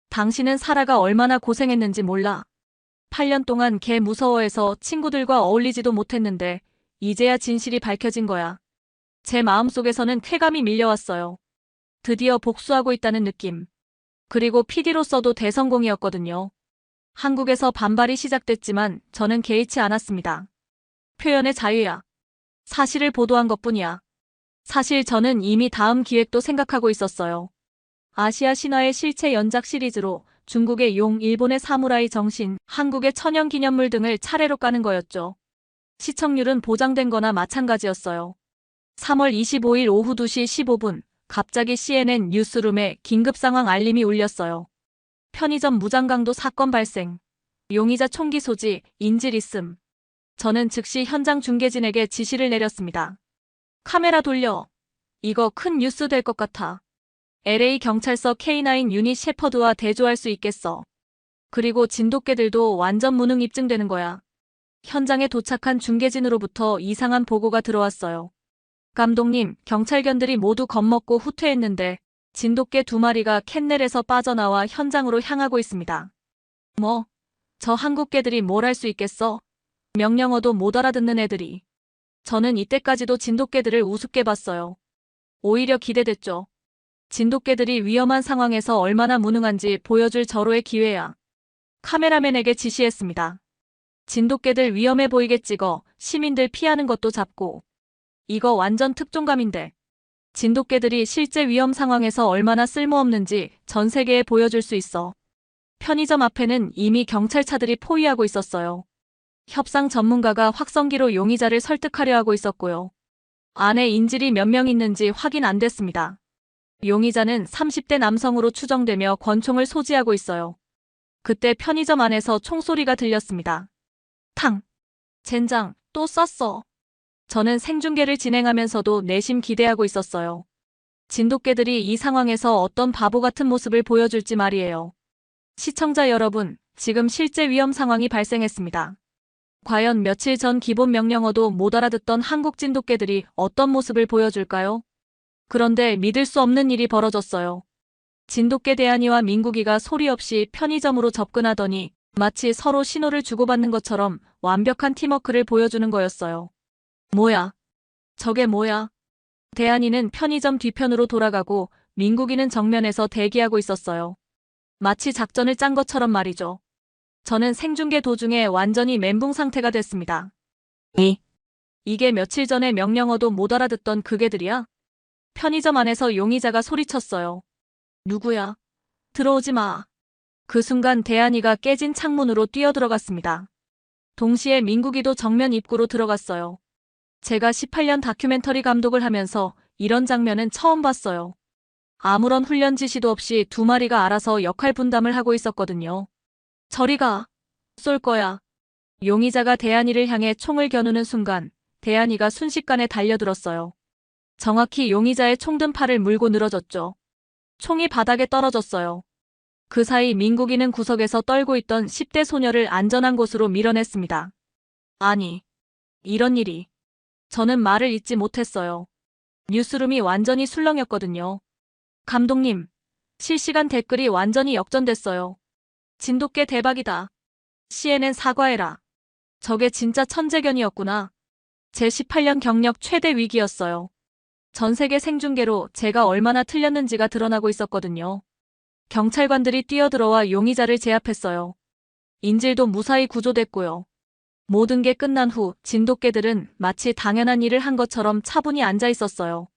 당신은 사라가 얼마나 고생했는지 몰라. 8년 동안 걔 무서워해서 친구들과 어울리지도 못했는데 이제야 진실이 밝혀진 거야. 제 마음속에서는 쾌감이 밀려왔어요. 드디어 복수하고 있다는 느낌. 그리고 PD로서도 대성공이었거든요. 한국에서 반발이 시작됐지만 저는 개의치 않았습니다. 표현의 자유야. 사실을 보도한 것뿐이야. 사실 저는 이미 다음 기획도 생각하고 있었어요. 아시아 신화의 실체 연작 시리즈로 중국의 용, 일본의 사무라이 정신, 한국의 천연 기념물 등을 차례로 까는 거였죠. 시청률은 보장된 거나 마찬가지였어요. 3월 25일 오후 2시 15분, 갑자기 CNN 뉴스룸에 긴급 상황 알림이 울렸어요. 편의점 무장강도 사건 발생. 용의자 총기 소지, 인질 있음. 저는 즉시 현장 중계진에게 지시를 내렸습니다. 카메라 돌려. 이거 큰 뉴스 될 것 같아. LA 경찰서 K9 유닛 셰퍼드와 대조할 수 있겠어. 그리고 진돗개들도 완전 무능 입증되는 거야. 현장에 도착한 중계진으로부터 이상한 보고가 들어왔어요. 감독님, 경찰견들이 모두 겁먹고 후퇴했는데 진돗개 2마리가 캔넬에서 빠져나와 현장으로 향하고 있습니다. 뭐? 저 한국개들이 뭘 할 수 있겠어? 명령어도 못 알아듣는 애들이. 저는 이때까지도 진돗개들을 우습게 봤어요. 오히려 기대됐죠. 진돗개들이 위험한 상황에서 얼마나 무능한지 보여줄 절호의 기회야. 카메라맨에게 지시했습니다. 진돗개들 위험해 보이게 찍어 시민들 피하는 것도 잡고. 이거 완전 특종감인데. 진돗개들이 실제 위험 상황에서 얼마나 쓸모없는지 전 세계에 보여줄 수 있어. 편의점 앞에는 이미 경찰차들이 포위하고 있었어요. 협상 전문가가 확성기로 용의자를 설득하려 하고 있었고요. 안에 인질이 몇 명 있는지 확인 안 됐습니다. 용의자는 30대 남성으로 추정되며 권총을 소지하고 있어요. 그때 편의점 안에서 총소리가 들렸습니다. 탕! 젠장, 또 쐈어. 저는 생중계를 진행하면서도 내심 기대하고 있었어요. 진돗개들이 이 상황에서 어떤 바보 같은 모습을 보여줄지 말이에요. 시청자 여러분, 지금 실제 위험 상황이 발생했습니다. 과연 며칠 전 기본 명령어도 못 알아듣던 한국 진돗개들이 어떤 모습을 보여줄까요? 그런데 믿을 수 없는 일이 벌어졌어요. 진돗개 대한이와 민국이가 소리 없이 편의점으로 접근하더니 마치 서로 신호를 주고받는 것처럼 완벽한 팀워크를 보여주는 거였어요. 뭐야? 저게 뭐야? 대한이는 편의점 뒤편으로 돌아가고 민국이는 정면에서 대기하고 있었어요. 마치 작전을 짠 것처럼 말이죠. 저는 생중계 도중에 완전히 멘붕 상태가 됐습니다. 이게 며칠 전에 명령어도 못 알아듣던 그 개들이야? 편의점 안에서 용의자가 소리쳤어요. 누구야? 들어오지 마. 그 순간 대한이가 깨진 창문으로 뛰어들어갔습니다. 동시에 민국이도 정면 입구로 들어갔어요. 제가 18년 다큐멘터리 감독을 하면서 이런 장면은 처음 봤어요. 아무런 훈련 지시도 없이 2마리가 알아서 역할 분담을 하고 있었거든요. 저리 가. 쏠 거야. 용의자가 대한이를 향해 총을 겨누는 순간 대한이가 순식간에 달려들었어요. 정확히 용의자의 총든 팔을 물고 늘어졌죠. 총이 바닥에 떨어졌어요. 그 사이 민국이는 구석에서 떨고 있던 10대 소녀를 안전한 곳으로 밀어냈습니다. 아니, 이런 일이. 저는 말을 잇지 못했어요. 뉴스룸이 완전히 술렁였거든요. 감독님, 실시간 댓글이 완전히 역전됐어요. 진돗개 대박이다. CNN 사과해라. 저게 진짜 천재견이었구나. 제 18년 경력 최대 위기였어요. 전 세계 생중계로 제가 얼마나 틀렸는지가 드러나고 있었거든요. 경찰관들이 뛰어들어와 용의자를 제압했어요. 인질도 무사히 구조됐고요. 모든 게 끝난 후 진돗개들은 마치 당연한 일을 한 것처럼 차분히 앉아 있었어요.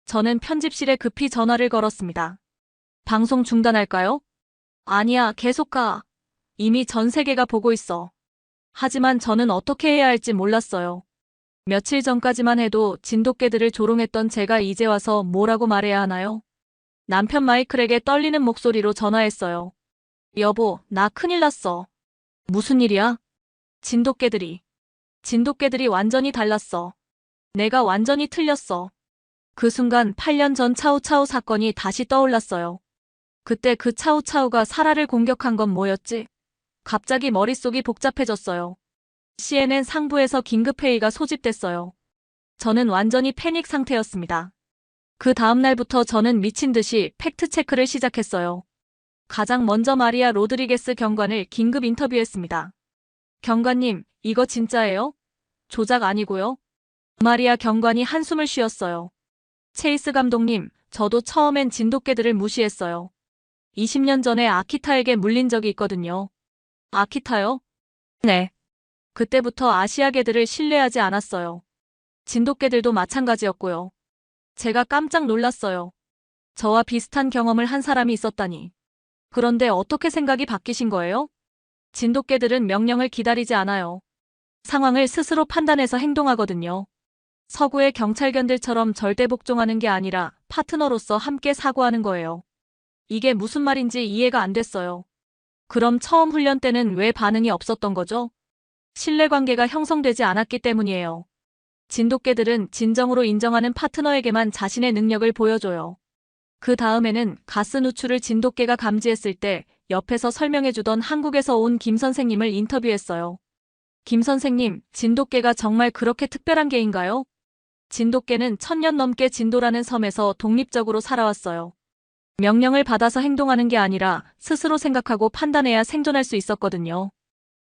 저는 편집실에 급히 전화를 걸었습니다. 방송 중단할까요? 아니야, 계속 가. 이미 전 세계가 보고 있어. 하지만 저는 어떻게 해야 할지 몰랐어요. 며칠 전까지만 해도 진돗개들을 조롱했던 제가 이제 와서 뭐라고 말해야 하나요? 남편 마이클에게 떨리는 목소리로 전화했어요. 여보, 나 큰일 났어. 무슨 일이야? 진돗개들이 완전히 달랐어. 내가 완전히 틀렸어. 그 순간 8년 전 차우차우 사건이 다시 떠올랐어요. 그때 그 차우차우가 사라를 공격한 건 뭐였지? 갑자기 머릿속이 복잡해졌어요. CNN 상부에서 긴급회의가 소집됐어요. 저는 완전히 패닉 상태였습니다. 그 다음 날부터 저는 미친 듯이 팩트체크를 시작했어요. 가장 먼저 마리아 로드리게스 경관을 긴급 인터뷰했습니다. 경관님, 이거 진짜예요? 조작 아니고요? 마리아 경관이 한숨을 쉬었어요. 체이스 감독님, 저도 처음엔 진돗개들을 무시했어요. 20년 전에 아키타에게 물린 적이 있거든요. 아키타요? 네. 그때부터 아시아개들을 신뢰하지 않았어요. 진돗개들도 마찬가지였고요. 제가 깜짝 놀랐어요. 저와 비슷한 경험을 한 사람이 있었다니. 그런데 어떻게 생각이 바뀌신 거예요? 진돗개들은 명령을 기다리지 않아요. 상황을 스스로 판단해서 행동하거든요. 서구의 경찰견들처럼 절대 복종하는 게 아니라 파트너로서 함께 사고하는 거예요. 이게 무슨 말인지 이해가 안 됐어요. 그럼 처음 훈련 때는 왜 반응이 없었던 거죠? 신뢰관계가 형성되지 않았기 때문이에요. 진돗개들은 진정으로 인정하는 파트너에게만 자신의 능력을 보여줘요. 그 다음에는 가스 누출을 진돗개가 감지했을 때 옆에서 설명해주던 한국에서 온 김 선생님을 인터뷰했어요. 김 선생님, 진돗개가 정말 그렇게 특별한 개인가요? 진돗개는 1000년 넘게 진도라는 섬에서 독립적으로 살아왔어요. 명령을 받아서 행동하는 게 아니라 스스로 생각하고 판단해야 생존할 수 있었거든요.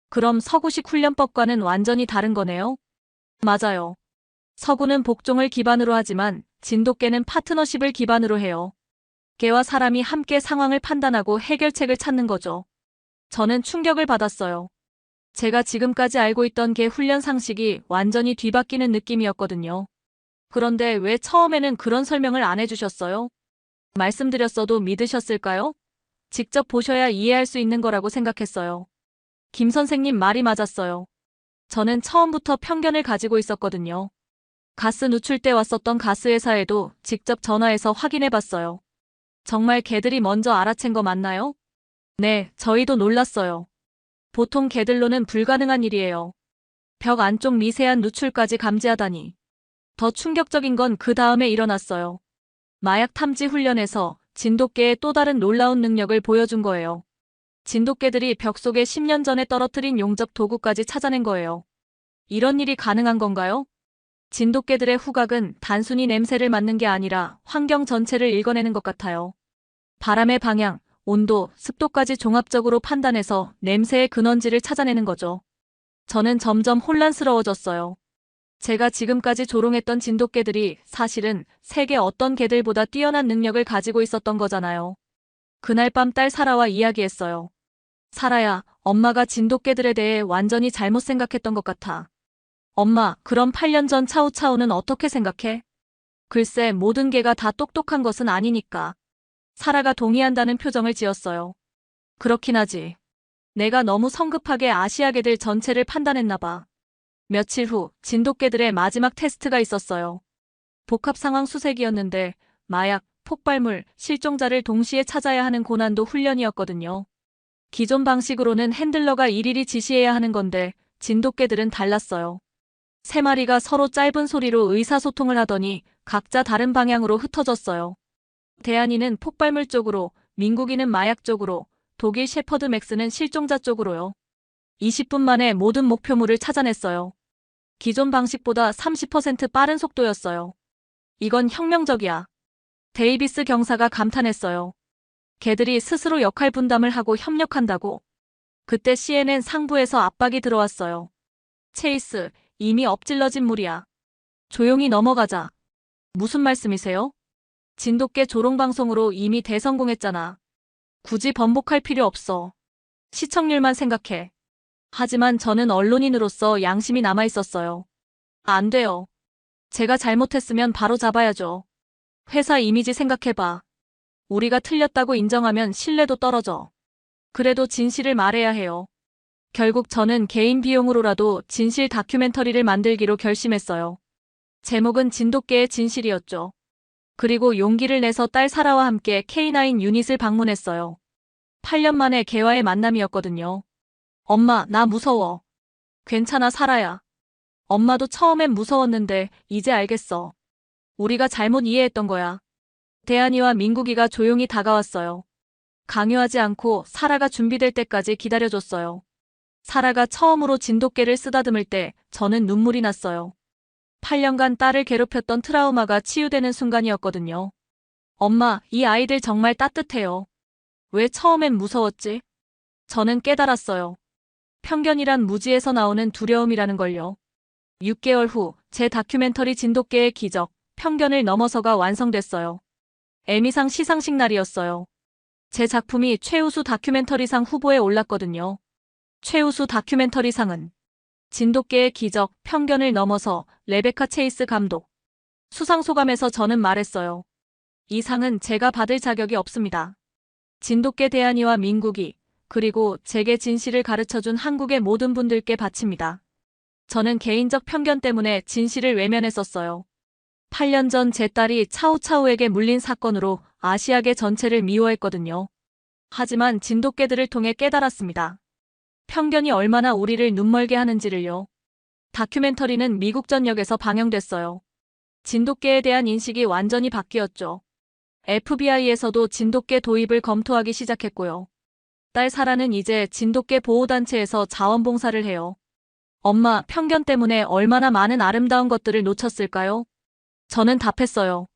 그럼 서구식 훈련법과는 완전히 다른 거네요? 맞아요. 서구는 복종을 기반으로 하지만 진돗개는 파트너십을 기반으로 해요. 개와 사람이 함께 상황을 판단하고 해결책을 찾는 거죠. 저는 충격을 받았어요. 제가 지금까지 알고 있던 개 훈련 상식이 완전히 뒤바뀌는 느낌이었거든요. 그런데 왜 처음에는 그런 설명을 안 해주셨어요? 말씀드렸어도 믿으셨을까요? 직접 보셔야 이해할 수 있는 거라고 생각했어요. 김 선생님 말이 맞았어요. 저는 처음부터 편견을 가지고 있었거든요. 가스 누출 때 왔었던 가스회사에도 직접 전화해서 확인해봤어요. 정말 개들이 먼저 알아챈 거 맞나요? 네, 저희도 놀랐어요. 보통 개들로는 불가능한 일이에요. 벽 안쪽 미세한 누출까지 감지하다니. 더 충격적인 건 그 다음에 일어났어요. 마약 탐지 훈련에서 진돗개의 또 다른 놀라운 능력을 보여준 거예요. 진돗개들이 벽 속에 10년 전에 떨어뜨린 용접 도구까지 찾아낸 거예요. 이런 일이 가능한 건가요? 진돗개들의 후각은 단순히 냄새를 맡는 게 아니라 환경 전체를 읽어내는 것 같아요. 바람의 방향, 온도, 습도까지 종합적으로 판단해서 냄새의 근원지를 찾아내는 거죠. 저는 점점 혼란스러워졌어요. 제가 지금까지 조롱했던 진돗개들이 사실은 세계 어떤 개들보다 뛰어난 능력을 가지고 있었던 거잖아요. 그날 밤 딸 사라와 이야기했어요. 사라야, 엄마가 진돗개들에 대해 완전히 잘못 생각했던 것 같아. 엄마, 그럼 8년 전 차우차우는 어떻게 생각해? 글쎄, 모든 개가 다 똑똑한 것은 아니니까. 사라가 동의한다는 표정을 지었어요. 그렇긴 하지. 내가 너무 성급하게 아시아 개들 전체를 판단했나 봐. 며칠 후 진돗개들의 마지막 테스트가 있었어요. 복합 상황 수색이었는데 마약, 폭발물, 실종자를 동시에 찾아야 하는 고난도 훈련이었거든요. 기존 방식으로는 핸들러가 일일이 지시해야 하는 건데 진돗개들은 달랐어요. 세 마리가 서로 짧은 소리로 의사소통을 하더니 각자 다른 방향으로 흩어졌어요. 대한이는 폭발물 쪽으로, 민국이는 마약 쪽으로, 독일 셰퍼드 맥스는 실종자 쪽으로요. 20분 만에 모든 목표물을 찾아냈어요. 기존 방식보다 30% 빠른 속도였어요. 이건 혁명적이야. 데이비스 경사가 감탄했어요. 개들이 스스로 역할 분담을 하고 협력한다고. 그때 CNN 상부에서 압박이 들어왔어요. 체이스, 이미 엎질러진 물이야. 조용히 넘어가자. 무슨 말씀이세요? 진돗개 조롱방송으로 이미 대성공했잖아. 굳이 번복할 필요 없어. 시청률만 생각해. 하지만 저는 언론인으로서 양심이 남아있었어요. 안 돼요. 제가 잘못했으면 바로 잡아야죠. 회사 이미지 생각해봐. 우리가 틀렸다고 인정하면 신뢰도 떨어져. 그래도 진실을 말해야 해요. 결국 저는 개인 비용으로라도 진실 다큐멘터리를 만들기로 결심했어요. 제목은 진돗개의 진실이었죠. 그리고 용기를 내서 딸 사라와 함께 K9 유닛을 방문했어요. 8년 만에 개와의 만남이었거든요. 엄마, 나 무서워. 괜찮아, 사라야. 엄마도 처음엔 무서웠는데 이제 알겠어. 우리가 잘못 이해했던 거야. 대한이와 민국이가 조용히 다가왔어요. 강요하지 않고 사라가 준비될 때까지 기다려줬어요. 사라가 처음으로 진돗개를 쓰다듬을 때 저는 눈물이 났어요. 8년간 딸을 괴롭혔던 트라우마가 치유되는 순간이었거든요. 엄마, 이 아이들 정말 따뜻해요. 왜 처음엔 무서웠지? 저는 깨달았어요. 편견이란 무지에서 나오는 두려움이라는 걸요. 6개월 후 제 다큐멘터리 진돗개의 기적, 편견을 넘어서가 완성됐어요. 에미상 시상식 날이었어요. 제 작품이 최우수 다큐멘터리상 후보에 올랐거든요. 최우수 다큐멘터리상은 진돗개의 기적, 편견을 넘어서 레베카 체이스 감독. 수상 소감에서 저는 말했어요. 이 상은 제가 받을 자격이 없습니다. 진돗개 대한이와 민국이, 그리고 제게 진실을 가르쳐준 한국의 모든 분들께 바칩니다. 저는 개인적 편견 때문에 진실을 외면했었어요. 8년 전 제 딸이 차우차우에게 물린 사건으로 아시아계 전체를 미워했거든요. 하지만 진돗개들을 통해 깨달았습니다. 편견이 얼마나 우리를 눈멀게 하는지를요. 다큐멘터리는 미국 전역에서 방영됐어요. 진돗개에 대한 인식이 완전히 바뀌었죠. FBI에서도 진돗개 도입을 검토하기 시작했고요. 딸 사라는 이제 진돗개 보호단체에서 자원봉사를 해요. 엄마, 편견 때문에 얼마나 많은 아름다운 것들을 놓쳤을까요? 저는 답했어요.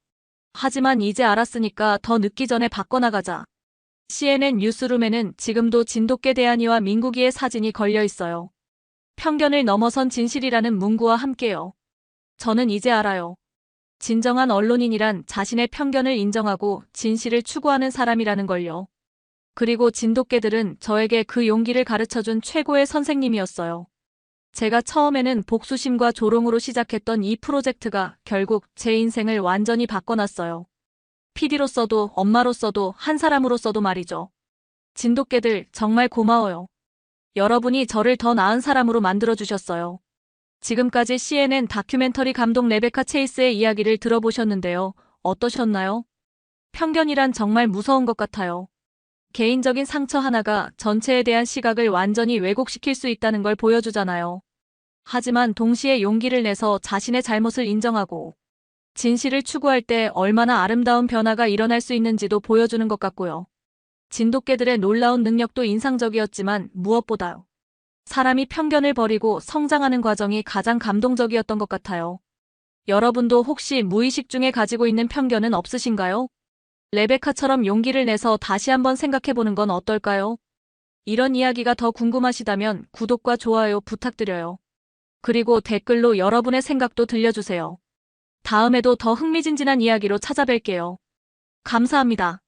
하지만 이제 알았으니까 더 늦기 전에 바꿔나가자. CNN 뉴스룸에는 지금도 진돗개 대한이와 민국이의 사진이 걸려 있어요. 편견을 넘어선 진실이라는 문구와 함께요. 저는 이제 알아요. 진정한 언론인이란 자신의 편견을 인정하고 진실을 추구하는 사람이라는 걸요. 그리고 진돗개들은 저에게 그 용기를 가르쳐준 최고의 선생님이었어요. 제가 처음에는 복수심과 조롱으로 시작했던 이 프로젝트가 결국 제 인생을 완전히 바꿔놨어요. PD로서도 엄마로서도 한 사람으로서도 말이죠. 진돗개들 정말 고마워요. 여러분이 저를 더 나은 사람으로 만들어주셨어요. 지금까지 CNN 다큐멘터리 감독 레베카 체이스의 이야기를 들어보셨는데요. 어떠셨나요? 편견이란 정말 무서운 것 같아요. 개인적인 상처 하나가 전체에 대한 시각을 완전히 왜곡시킬 수 있다는 걸 보여주잖아요. 하지만 동시에 용기를 내서 자신의 잘못을 인정하고 진실을 추구할 때 얼마나 아름다운 변화가 일어날 수 있는지도 보여주는 것 같고요. 진돗개들의 놀라운 능력도 인상적이었지만 무엇보다요. 사람이 편견을 버리고 성장하는 과정이 가장 감동적이었던 것 같아요. 여러분도 혹시 무의식 중에 가지고 있는 편견은 없으신가요? 레베카처럼 용기를 내서 다시 한번 생각해보는 건 어떨까요? 이런 이야기가 더 궁금하시다면 구독과 좋아요 부탁드려요. 그리고 댓글로 여러분의 생각도 들려주세요. 다음에도 더 흥미진진한 이야기로 찾아뵐게요. 감사합니다.